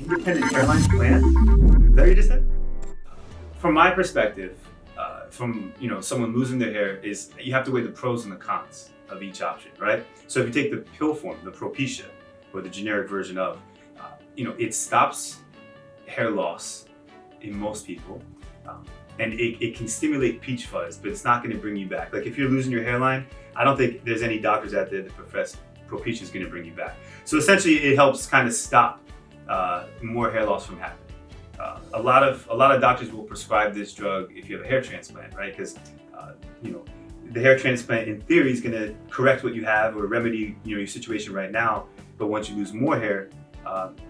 independent hairline plant? Is that what you just said? From my perspective, from someone losing their hair, is you have to weigh the pros and the cons of each option, right? So if you take the pill form, the Propecia, or the generic version of, it stops hair loss in most people, and it can stimulate peach fuzz, but it's not going to bring you back. Like if you're losing your hairline, I don't think there's any doctors out there that profess Propecia is going to bring you back. So essentially, it helps kind of stop more hair loss from happening. A lot of doctors will prescribe this drug if you have a hair transplant, right? Because the hair transplant in theory is going to correct what you have or remedy your situation right now. But once you lose more hair,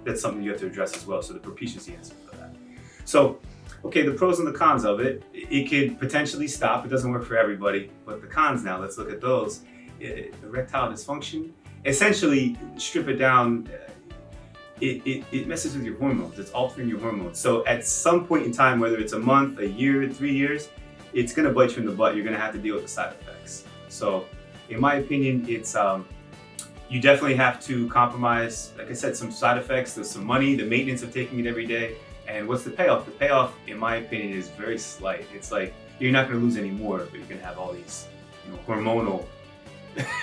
that's something you have to address as well. So the Propecia is the answer for that. So, okay, the pros and the cons of it. It could potentially stop. It doesn't work for everybody. But the cons now, let's look at those. Erectile dysfunction. Essentially, strip it down. It messes with your hormones. It's altering your hormones. So at some point in time, whether it's a month, a year, 3 years, it's gonna bite you in the butt. You're gonna have to deal with the side effects. So in my opinion, it's you definitely have to compromise, like I said, some side effects, there's some money, the maintenance of taking it every day. And what's the payoff? The payoff, in my opinion, is very slight. It's like you're not gonna lose any more, but you're gonna have all these hormonal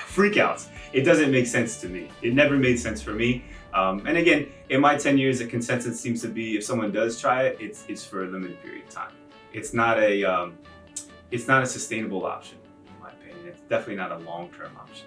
freakouts. It doesn't make sense to me. It never made sense for me. And again, in my 10 years, the consensus seems to be if someone does try it, it's for a limited period of time. It's not a sustainable option, in my opinion. It's definitely not a long-term option.